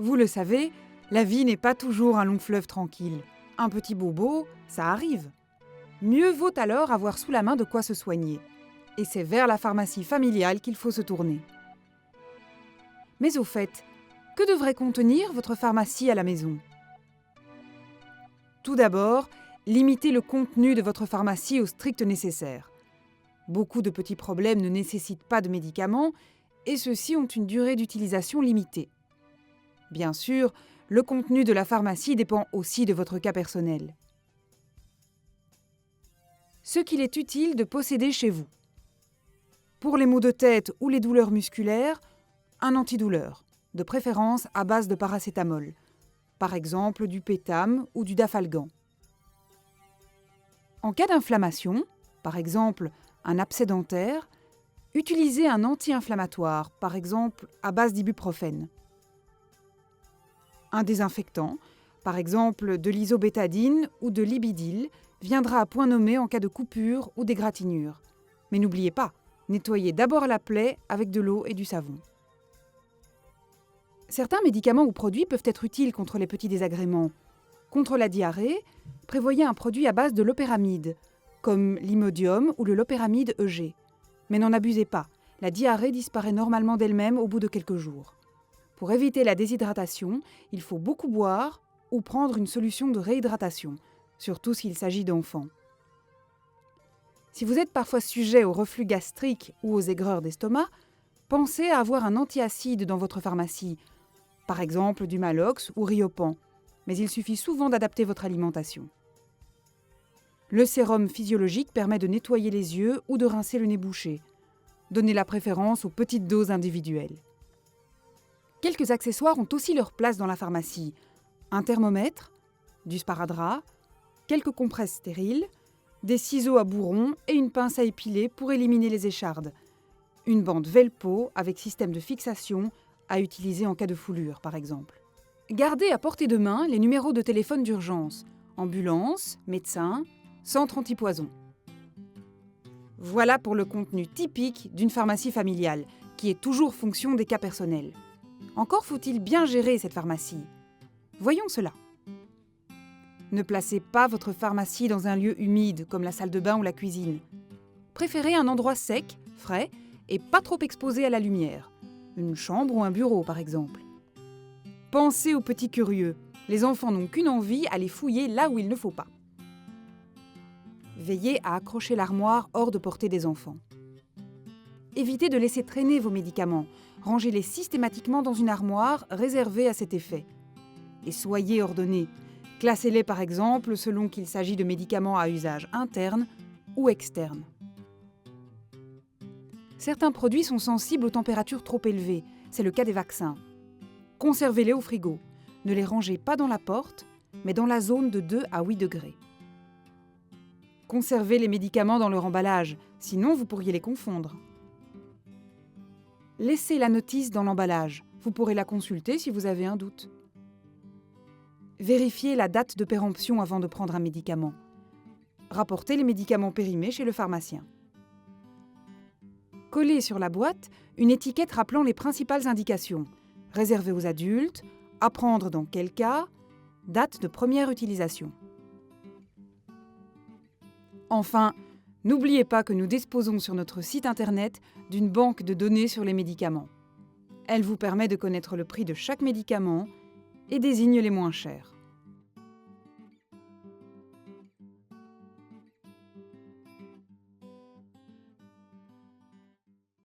Vous le savez, la vie n'est pas toujours un long fleuve tranquille. Un petit bobo, ça arrive. Mieux vaut alors avoir sous la main de quoi se soigner. Et c'est vers la pharmacie familiale qu'il faut se tourner. Mais au fait, que devrait contenir votre pharmacie à la maison ? Tout d'abord, limitez le contenu de votre pharmacie au strict nécessaire. Beaucoup de petits problèmes ne nécessitent pas de médicaments et ceux-ci ont une durée d'utilisation limitée. Bien sûr, le contenu de la pharmacie dépend aussi de votre cas personnel. Ce qu'il est utile de posséder chez vous. Pour les maux de tête ou les douleurs musculaires, un antidouleur, de préférence à base de paracétamol, par exemple du pétame ou du dafalgan. En cas d'inflammation, par exemple un abcès dentaire, utilisez un anti-inflammatoire, par exemple à base d'ibuprofène. Un désinfectant, par exemple de l'isobétadine ou de l'ibidil, viendra à point nommé en cas de coupure ou d'égratignure. Mais n'oubliez pas, nettoyez d'abord la plaie avec de l'eau et du savon. Certains médicaments ou produits peuvent être utiles contre les petits désagréments. Contre la diarrhée, prévoyez un produit à base de lopéramide, comme l'imodium ou le lopéramide EG. Mais n'en abusez pas, la diarrhée disparaît normalement d'elle-même au bout de quelques jours. Pour éviter la déshydratation, il faut beaucoup boire ou prendre une solution de réhydratation, surtout s'il s'agit d'enfants. Si vous êtes parfois sujet au reflux gastrique ou aux aigreurs d'estomac, pensez à avoir un antiacide dans votre pharmacie, par exemple du Malox ou Riopan, mais il suffit souvent d'adapter votre alimentation. Le sérum physiologique permet de nettoyer les yeux ou de rincer le nez bouché. Donnez la préférence aux petites doses individuelles. Quelques accessoires ont aussi leur place dans la pharmacie. Un thermomètre, du sparadrap, quelques compresses stériles, des ciseaux à bourron et une pince à épiler pour éliminer les échardes. Une bande Velpo avec système de fixation à utiliser en cas de foulure, par exemple. Gardez à portée de main les numéros de téléphone d'urgence, ambulance, médecin, centre antipoison. Voilà pour le contenu typique d'une pharmacie familiale, qui est toujours fonction des cas personnels. Encore faut-il bien gérer cette pharmacie. Voyons cela. Ne placez pas votre pharmacie dans un lieu humide comme la salle de bain ou la cuisine. Préférez un endroit sec, frais et pas trop exposé à la lumière. Une chambre ou un bureau par exemple. Pensez aux petits curieux. Les enfants n'ont qu'une envie, aller fouiller là où il ne faut pas. Veillez à accrocher l'armoire hors de portée des enfants. Évitez de laisser traîner vos médicaments. Rangez-les systématiquement dans une armoire réservée à cet effet. Et soyez ordonnés. Classez-les par exemple selon qu'il s'agit de médicaments à usage interne ou externe. Certains produits sont sensibles aux températures trop élevées. C'est le cas des vaccins. Conservez-les au frigo. Ne les rangez pas dans la porte, mais dans la zone de 2 à 8 degrés. Conservez les médicaments dans leur emballage, sinon vous pourriez les confondre. Laissez la notice dans l'emballage. Vous pourrez la consulter si vous avez un doute. Vérifiez la date de péremption avant de prendre un médicament. Rapportez les médicaments périmés chez le pharmacien. Collez sur la boîte une étiquette rappelant les principales indications. Réservé aux adultes, à prendre dans quel cas, date de première utilisation. Enfin, n'oubliez pas que nous disposons sur notre site internet d'une banque de données sur les médicaments. Elle vous permet de connaître le prix de chaque médicament et désigne les moins chers.